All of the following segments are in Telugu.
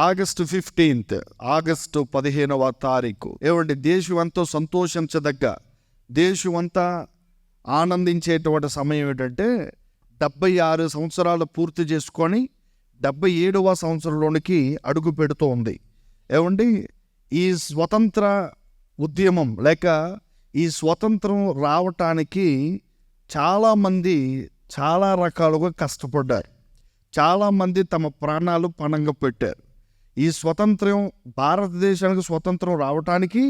ఆగస్టు 15, ఆగస్టు 15వ తారీఖు. ఏమండి, దేశం ఎంతో సంతోషించదగ్గ, దేశం అంతా ఆనందించేటువంటి సమయం ఏంటంటే 76 సంవత్సరాలు పూర్తి చేసుకొని 77వ సంవత్సరంలోనికి అడుగు పెడుతూ ఉంది. ఏమండి, ఈ స్వతంత్ర ఉద్యమం లేక ఈ స్వతంత్రం రావటానికి చాలామంది చాలా రకాలుగా కష్టపడ్డారు. చాలామంది తమ ప్రాణాలు పణంగా పెట్టారు. ఈ స్వతంత్రం, భారతదేశానికి స్వతంత్రం రావటానికి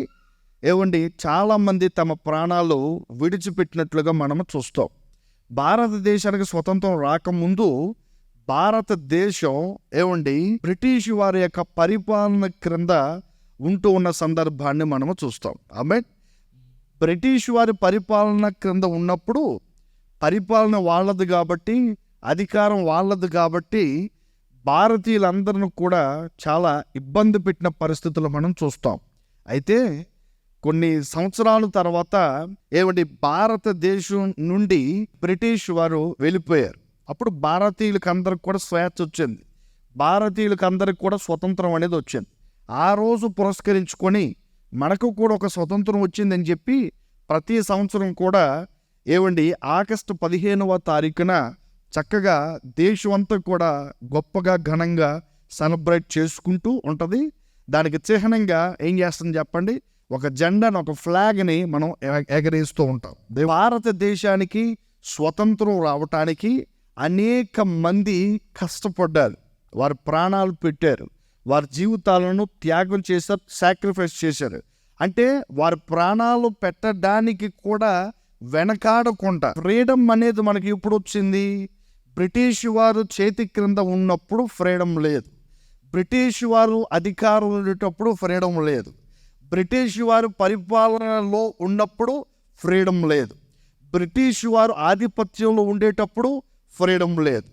ఏమండి చాలామంది తమ ప్రాణాలు విడిచిపెట్టినట్లుగా మనం చూస్తాం. భారతదేశానికి స్వతంత్రం రాకముందు భారతదేశం ఏమండి బ్రిటిష్ వారి యొక్క పరిపాలన క్రింద ఉంటూ ఉన్న సందర్భాన్ని మనము చూస్తాం. ఆమె బ్రిటిష్ వారి పరిపాలన క్రింద ఉన్నప్పుడు పరిపాలన వాళ్ళది కాబట్టి, అధికారం వాళ్ళది కాబట్టి భారతీయులందరిని కూడా చాలా ఇబ్బంది పెట్టిన పరిస్థితులు మనం చూస్తాం. అయితే కొన్ని సంవత్సరాల తర్వాత ఏమంటే భారతదేశం నుండి బ్రిటిష్ వారు వెళ్ళిపోయారు. అప్పుడు భారతీయులకు అందరికి కూడా స్వేచ్ఛ వచ్చింది. భారతీయులకు అందరికి కూడా స్వతంత్రం అనేది వచ్చింది. ఆ రోజు పురస్కరించుకొని మనకు కూడా ఒక స్వతంత్రం వచ్చిందని చెప్పి ప్రతి సంవత్సరం కూడా ఏమండి ఆగస్టు 15వ తారీఖున చక్కగా దేశం అంతా కూడా గొప్పగా ఘనంగా సెలబ్రేట్ చేసుకుంటూ ఉంటుంది. దానికి చిహ్నంగా ఏం చేస్తుంది చెప్పండి, ఒక జెండాను, ఒక ఫ్లాగ్ని మనం ఎగరేస్తూ ఉంటాం. భారతదేశానికి స్వతంత్రం రావటానికి అనేక మంది కష్టపడ్డారు, వారి ప్రాణాలు పెట్టారు, వారి జీవితాలను త్యాగం చేశారు, సాక్రిఫైస్ చేశారు. అంటే వారి ప్రాణాలు పెట్టడానికి కూడా వెనకాడకుండా. ఫ్రీడమ్ అనేది మనకి ఎప్పుడు వచ్చింది? బ్రిటిష్ వారు చేతి క్రింద ఉన్నప్పుడు ఫ్రీడమ్ లేదు. బ్రిటిష్ వారు అధికారం ఉండేటప్పుడు ఫ్రీడమ్ లేదు. బ్రిటిష్ వారు పరిపాలనలో ఉన్నప్పుడు ఫ్రీడమ్ లేదు. బ్రిటిష్ వారు ఆధిపత్యంలో ఉండేటప్పుడు ఫ్రీడమ్ లేదు.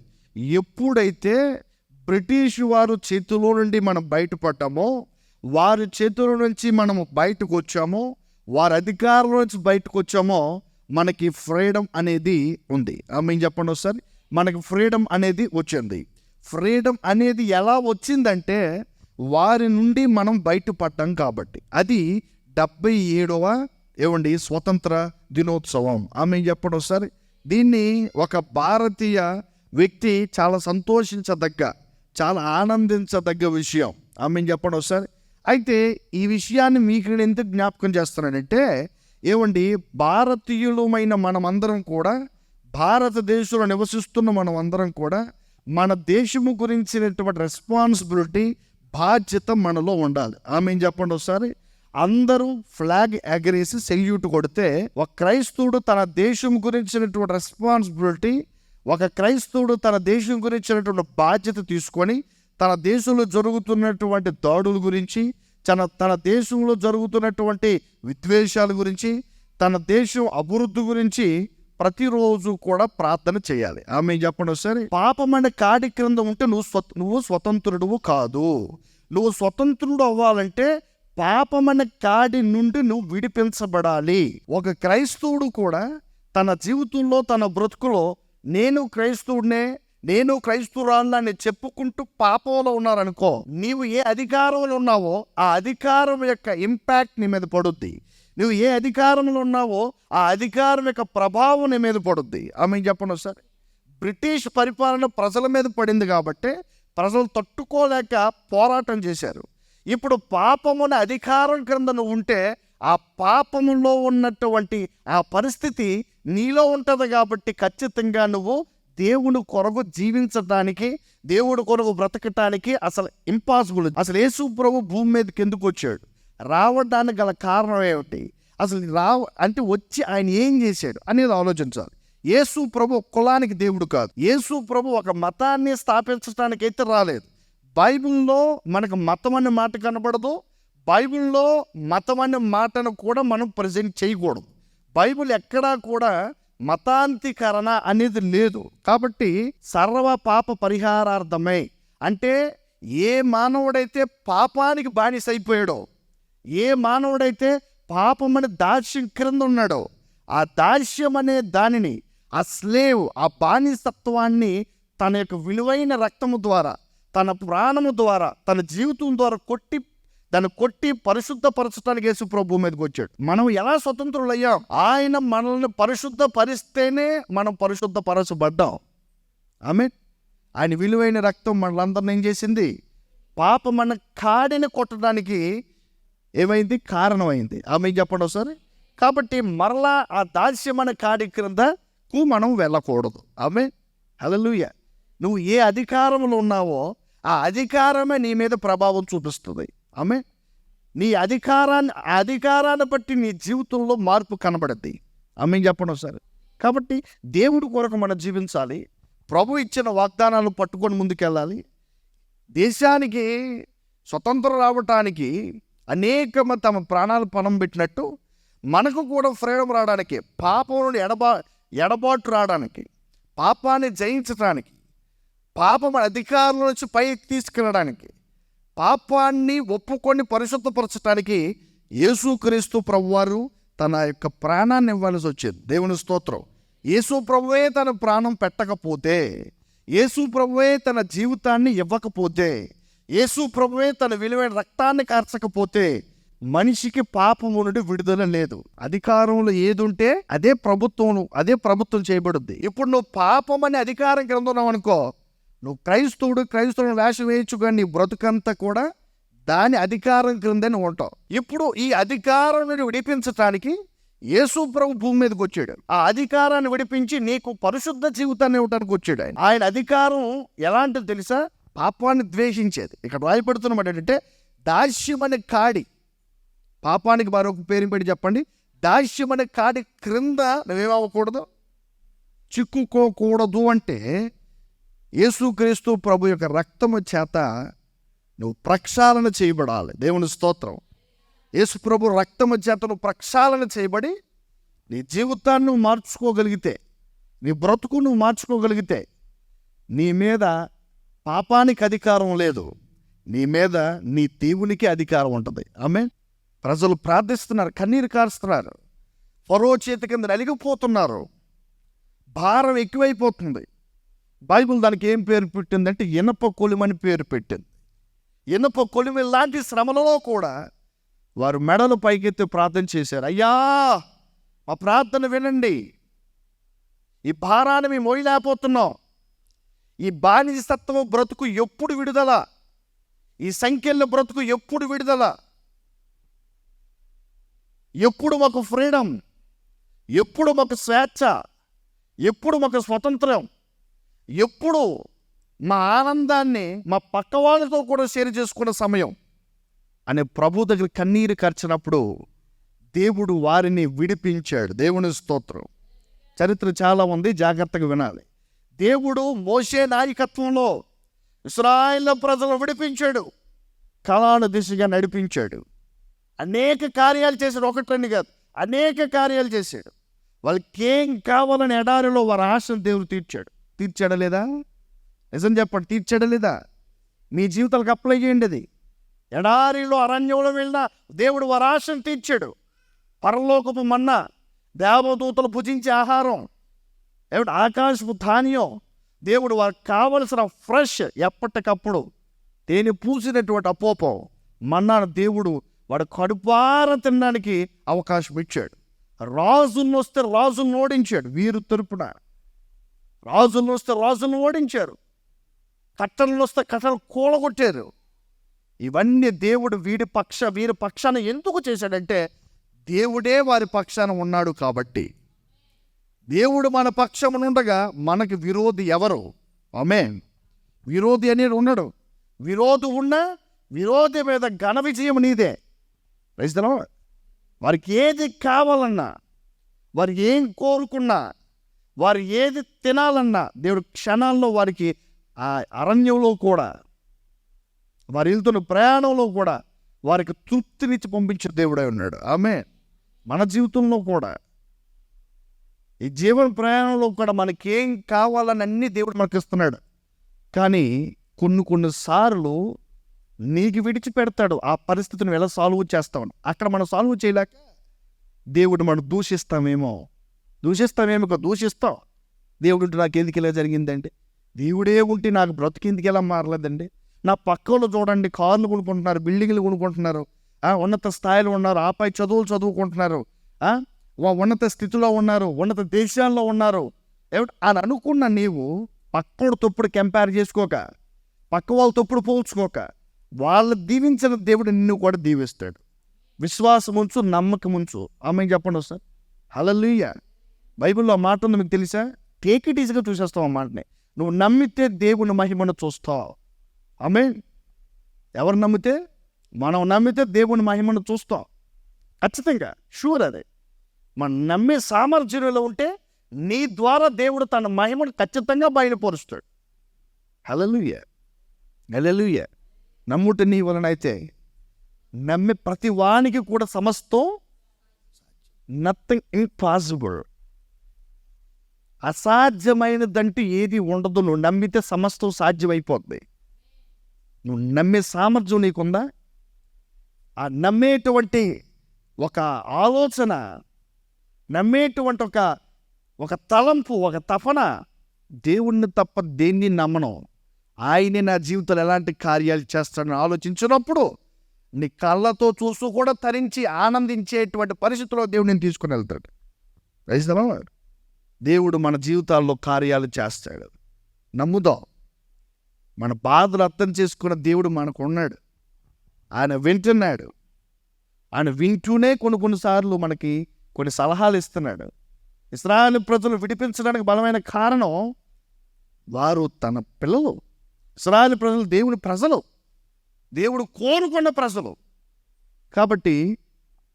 ఎప్పుడైతే బ్రిటిష్ వారు చేతిలో నుండి మనం బయటపడ్డామో, వారి చేతుల నుంచి మనము బయటకు వచ్చామో, వారి అధికారం నుంచి బయటకు వచ్చామో, మనకి ఫ్రీడమ్ అనేది ఉంది. మేము చెప్పండి ఒకసారి, మనకి ఫ్రీడమ్ అనేది వచ్చింది. ఫ్రీడమ్ అనేది ఎలా వచ్చిందంటే వారి నుండి మనం బయటపడ్డాం కాబట్టి. అది 77వ ఏమండి స్వతంత్ర దినోత్సవం. మేము చెప్పండి ఒకసారి. దీన్ని ఒక భారతీయ వ్యక్తి చాలా సంతోషించదగ్గ, చాలా ఆనందించదగ్గ విషయం. మేము చెప్పండి ఒకసారి. అయితే ఈ విషయాన్ని మీకు నేను ఎందుకు జ్ఞాపకం చేస్తున్నానంటే, ఏమండి భారతీయులమైన మనమందరం కూడా, భారతదేశంలో నివసిస్తున్న మనం అందరం కూడా మన దేశము గురించినటువంటి రెస్పాన్సిబిలిటీ, బాధ్యత మనలో ఉండాలి. మేము చెప్పండి ఒకసారి. అందరూ ఫ్లాగ్ ఎగరేసి సెల్యూట్ కొడితే ఒక క్రైస్తవుడు తన దేశం గురించినటువంటి రెస్పాన్సిబిలిటీ, ఒక క్రైస్తవుడు తన దేశం గురించినటువంటి బాధ్యత తీసుకొని తన దేశంలో జరుగుతున్నటువంటి దాడుల గురించి, తన దేశంలో జరుగుతున్నటువంటి విద్వేషాల గురించి, తన దేశం అభివృద్ధి గురించి ప్రతిరోజు కూడా ప్రార్థన చేయాలి. ఆమె చెప్పండి ఒకసారి. పాపం అనే కాడి క్రింద ఉంటే నువ్వు స్వతంత్రుడు కాదు. నువ్వు స్వతంత్రుడు అవ్వాలంటే పాపం అనే కాడి నుండి నువ్వు విడిపించబడాలి. ఒక క్రైస్తవుడు కూడా తన జీవితంలో, తన బ్రతుకులో నేను క్రైస్తవుడినే, నేను క్రైస్తవురాలని చెప్పుకుంటూ పాపంలో ఉన్నారనుకో, నీవు ఏ అధికారంలో ఉన్నావో ఆ అధికారం యొక్క ఇంపాక్ట్ నీ మీద పడుద్ది. నువ్వు ఏ అధికారంలో ఉన్నావో ఆ అధికారం యొక్క ప్రభావం నీ మీద పడుద్ది. మేము చెప్పండి సార్. బ్రిటిష్ పరిపాలన ప్రజల మీద పడింది కాబట్టి ప్రజలు తట్టుకోలేక పోరాటం చేశారు. ఇప్పుడు పాపమున అధికారం క్రింద నువ్వు ఉంటే ఆ పాపములో ఉన్నటువంటి ఆ పరిస్థితి నీలో ఉంటుంది కాబట్టి ఖచ్చితంగా నువ్వు దేవుని కొరకు జీవించడానికి, దేవుడి కొరకు బ్రతకటానికి అసలు ఇంపాసిబుల్. అసలు యేసు ప్రభు భూమి మీదకి ఎందుకు వచ్చాడు? రావడానికి గల కారణం ఏమిటి? అసలు అంటే వచ్చి ఆయన ఏం చేశాడు అనేది ఆలోచించాలి. యేసు ప్రభు కులానికి దేవుడు కాదు. యేసు ప్రభు ఒక మతాన్ని స్థాపించడానికి అయితే రాలేదు. బైబిల్లో మనకు మతం అనే మాట కనబడదు. బైబిల్లో మతం అనే మాటను కూడా మనం ప్రజెంట్ చేయకూడదు. బైబిల్ ఎక్కడా కూడా మతాంతీకరణ అనేది లేదు. కాబట్టి సర్వ పాప పరిహారార్థమై, అంటే ఏ మానవుడైతే పాపానికి బానిస అయిపోయాడో, ఏ మానవుడైతే పాపం అనే దాస్యం క్రింద ఉన్నాడో, ఆ దాస్యం అనే దానిని, ఆ స్లేవ్, ఆ బానిసత్వాన్ని తన యొక్క విలువైన రక్తము ద్వారా, తన ప్రాణము ద్వారా, తన జీవితం ద్వారా దాన్ని కొట్టి పరిశుద్ధపరచడానికి యేసు ప్రభు భూమి మీదకి వచ్చాడు. మనం ఎలా స్వతంత్రులయ్యాం? ఆయన మనల్ని పరిశుద్ధపరిస్తేనే మనం పరిశుద్ధపరచబడ్డాం. ఆమేన్. ఆయన విలువైన రక్తం మనలందరిని ఏం చేసింది? పాపం మన కాడిని కొట్టడానికి ఏమైంది? కారణమైంది. ఆమె చెప్పండి ఒకసారి. కాబట్టి మరలా ఆ దాస్యమైన కాడి క్రిందకు మనం వెళ్ళకూడదు. ఆమేన్. హల్లెలూయా. నువ్వు ఏ అధికారంలో ఉన్నావో ఆ అధికారమే నీ మీద ప్రభావం చూపిస్తుంది. ఆమేన్. నీ అధికారాన్ని బట్టి నీ జీవితంలో మార్పు కనబడుద్ది. ఆమేన్ చెప్పండి ఒకసారి. కాబట్టి దేవుడి కొరకు మనం జీవించాలి. ప్రభు ఇచ్చిన వాగ్దానాలను పట్టుకొని ముందుకెళ్ళాలి. దేశానికి స్వతంత్రం రావటానికి అనేక మంది తమ ప్రాణాలు పణం పెట్టినట్టు మనకు కూడా ఫ్రీడమ్ రావడానికి, పాపం నుండి ఎడబాటు రావడానికి, పాపాన్ని జయించడానికి, పాపం అధికారుల నుంచి పైకి తీసుకెళ్ళడానికి, పాపాన్ని ఒప్పుకొని పరిశుద్ధపరచడానికి యేసుక్రీస్తు ప్రభువారు తన యొక్క ప్రాణాన్ని ఇవ్వాల్సి వచ్చింది. దేవుని స్తోత్రం. యేసు ప్రభువే తన ప్రాణం పెట్టకపోతే, యేసు ప్రభువే తన జీవితాన్ని ఇవ్వకపోతే, యేసు ప్రభువే తన విలువైన రక్తాన్ని కార్చకపోతే మనిషికి పాపము నుండి విడుదల లేదు. అధికారంలో ఏది ఉంటే అదే ప్రభుత్వం చేయబడుద్ది. ఇప్పుడు నువ్వు పాపం అనే అధికారం కింద ఉన్నావు అనుకో, నువ్వు క్రైస్తవుని వేషం వేయచ్చు, కానీ నీ బ్రతుకంతా కూడా దాని అధికారం క్రిందే నువ్వు ఉంటావు. ఇప్పుడు ఈ అధికారం నుండి విడిపించటానికి యేసు ప్రభు భూమి మీదకి వచ్చాడు. ఆ అధికారాన్ని విడిపించి నీకు పరిశుద్ధ జీవితాన్ని ఇవ్వడానికి వచ్చాడు. ఆయన అధికారం ఎలాంటిది తెలుసా? పాపాన్ని ద్వేషించేది. ఇక్కడ రాయపడుతున్నమాట ఏంటంటే దాస్యమనే కాడి. పాపానికి మరొక పేరు పెట్టి చెప్పండి. దాస్యమనే కాడి క్రింద నువ్వేమవ్వకూడదు, చిక్కుకోకూడదు. అంటే యేసుక్రీస్తు ప్రభు యొక్క రక్తము చేత నువ్వు ప్రక్షాళన చేయబడాలి. దేవుని స్తోత్రం. యేసు ప్రభు రక్తము చేత నువ్వు ప్రక్షాళన చేయబడి నీ జీవితాన్ని నువ్వు మార్చుకోగలిగితే, నీ బ్రతుకు నువ్వు మార్చుకోగలిగితే నీ మీద పాపానికి అధికారం లేదు, నీ మీద నీ దేవునికి అధికారం ఉంటుంది. ఆమె ప్రజలు ప్రార్థిస్తున్నారు, కన్నీరు కారుస్తున్నారు, ఫరో చేతి కింద నలిగిపోతున్నారు, భారం ఎక్కువైపోతుంది. బైబిల్ దానికి ఏం పేరు పెట్టిందంటే ఇనప కొలిమని పేరు పెట్టింది. ఇనప కొలిమి లాంటి శ్రమలలో కూడా వారు మెడలు పైకెత్తి ప్రార్థన చేశారు. అయ్యా, మా ప్రార్థన వినండి, ఈ భారాన్ని మేము మోయలేకపోతున్నాం, ఈ బానిసత్వం బ్రతుకు ఎప్పుడు విడుదల, ఈ సంఖ్యల బ్రతుకు ఎప్పుడు విడుదల, ఎప్పుడు మాకు ఫ్రీడమ్, ఎప్పుడు మాకు స్వేచ్ఛ, ఎప్పుడు మాకు స్వతంత్రం, ఎప్పుడు మా ఆనందాన్ని మా పక్క వాళ్ళతో కూడా షేర్ చేసుకునే సమయం అనే ప్రభు దగ్గర కన్నీరు కార్చినప్పుడు దేవుడు వారిని విడిపించాడు. దేవుని స్తోత్రం. చరిత్ర చాలా ఉంది, జాగ్రత్తగా వినాలి. దేవుడు మోషే నాయకత్వంలో ఇశ్రాయేలు ప్రజలను విడిపించాడు, కనాను దిశగా నడిపించాడు. అనేక కార్యాలు చేశాడు, ఒకటి రెండు కాదు, అనేక కార్యాలు చేశాడు. వాళ్ళకి ఏం కావాలని ఎడారిలో వారి ఆశను దేవుడు తీర్చాడా లేదా? నిజం చెప్పండి, తీర్చాడా లేదా? మీ జీవితాలకు అప్లై చేయండి. అది ఎడారిలో అరణ్యంలో వెళ్ళినా దేవుడు వారి ఆశను తీర్చాడు. పరలోకపు మన్నా, దేవదూతలు భుజించే ఆహారం, ఏమిటి ఆకాశపు ధాన్యం, దేవుడు వారికి కావలసిన ఫ్రెష్ ఎప్పటికప్పుడు తేనె పూసినటువంటి అపోపం మన్నాను దేవుడు వాడు కడుపార తినడానికి అవకాశం ఇచ్చాడు. రాజులను వస్తే రాజులను ఓడించాడు, వీరు తరపున రాజులను వస్తే రాజులను ఓడించారు, కట్టలను వస్తే కట్టలు కూలగొట్టారు. ఇవన్నీ దేవుడు వీరి పక్షాన ఎందుకు చేశాడంటే దేవుడే వారి పక్షాన ఉన్నాడు కాబట్టి. దేవుడు మన పక్షమునుండగా మనకి విరోధి ఎవరు? ఆమేన్. విరోధి అనేది ఉన్నాడు. విరోధి ఉన్నా విరోధి మీద ఘన విజయం నీదే. రైతులో వారికి ఏది కావాలన్నా, వారు ఏం కోరుకున్నా, వారు ఏది తినాలన్నా దేవుడు క్షణాల్లో వారికి ఆ అరణ్యంలో కూడా, వారు వెళ్తున్న ప్రయాణంలో కూడా వారికి తృప్తినిచ్చి పంపించే దేవుడై ఉన్నాడు. ఆమేన్. మన జీవితంలో కూడా, ఈ జీవన ప్రయాణంలో కూడా మనకేం కావాలని అన్నీ దేవుడు మనకి ఇస్తున్నాడు. కానీ కొన్నిసార్లు నీకు విడిచిపెడతాడు. ఆ పరిస్థితిని ఎలా సాల్వ్ చేస్తామని అక్కడ మనం సాల్వ్ చేయలేక దేవుడు మనం దూషిస్తాం. దేవుడు ఉంటే నాకు ఎందుకు ఇలా జరిగిందండి, దేవుడే ఉంటే నాకు బ్రతికేందుకు ఎలా మారలేదండి, నా పక్కలో చూడండి, కార్లు కొనుక్కుంటున్నారు, బిల్డింగ్లు కొనుక్కుంటున్నారు, ఉన్నత స్థాయిలో ఉన్నారు, ఆపై చదువులు చదువుకుంటున్నారు, ఉన్నత స్థితిలో ఉన్నారు, ఉన్నత దేశాల్లో ఉన్నారు. అని అనుకున్న నీవు పక్కడు తప్పుడు కంపేర్ చేసుకోక, పక్క వాళ్ళ తప్పుడు పోల్చుకోక, వాళ్ళు దీవించిన దేవుడు నిన్ను కూడా దీవిస్తాడు. విశ్వాసం ఉంచు, నమ్మకం ఉంచు. ఆమె చెప్పండి ఒకసారి. హల్లెలూయా. బైబిల్లో మాట ఉంది, మీకు తెలుసా? టేక్ ఇట్ ఈజీగా చూసేస్తావు ఆ మాటని. నువ్వు నమ్మితే దేవుని మహిమను చూస్తావు. ఆమె ఎవరు నమ్మితే? మనం నమ్మితే దేవుని మహిమను చూస్తాం ఖచ్చితంగా, షూర్. అదే మనం నమ్మే సామర్థ్యంలో ఉంటే నీ ద్వారా దేవుడు తన మహిమను ఖచ్చితంగా బయలుపరుస్తాడు. హల్లెలూయా, హల్లెలూయా. నమ్ముట నీ వలన అయితే నమ్మే ప్రతి వానికి కూడా సమస్తం, నథింగ్ ఇంపాసిబుల్. అసాధ్యమైనదంటూ ఏది ఉండదు. నువ్వు నమ్మితే సమస్తం సాధ్యమైపోద్ది. నువ్వు నమ్మే సామర్థ్యం నీకుందా? ఆ నమ్మేటువంటి ఒక ఆలోచన, నమ్మేటువంటి ఒక తలంపు, ఒక తపన, దేవుణ్ణి తప్ప దేన్ని నమ్మను, ఆయనే నా జీవితంలో ఎలాంటి కార్యాలు చేస్తాడని ఆలోచించినప్పుడు నీ కళ్ళతో చూస్తూ కూడా తరించి ఆనందించేటువంటి పరిస్థితిలో దేవుడిని తీసుకుని వెళ్తాడు. దేవుడు మన జీవితాల్లో కార్యాలు చేస్తాడు. నమ్ముదాం. మన బాధలు అర్థం చేసుకున్న దేవుడు మనకు ఉన్నాడు. ఆయన వింటున్నాడు. ఆయన వింటూనే కొన్నిసార్లు మనకి కొన్ని సలహాలు ఇస్తున్నాడు. ఇశ్రాయేలు ప్రజలు విడిపించడానికి బలమైన కారణం వారు తన పిల్లలు. ఇశ్రాయేలు ప్రజలు దేవుని ప్రజలు, దేవుడు కోరుకున్న ప్రజలు. కాబట్టి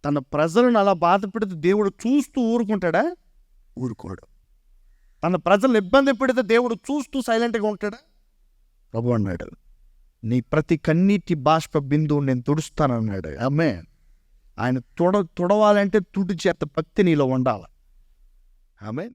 తన ప్రజలను అలా బాధ పెడితే దేవుడు చూస్తూ ఊరుకుంటాడా? ఊరుకోడు. తన ప్రజలను ఇబ్బంది పెడితే దేవుడు చూస్తూ సైలెంట్గా ఉంటాడా? ప్రభు అన్నాడు, నీ ప్రతి కన్నీటి బాష్ప బిందువు నేను తుడుస్తానన్నాడు. ఆమేన్. ఆయన తుడవాలంటే తుడి చేత భక్తి నీలో ఉండాలి. ఆమేన్.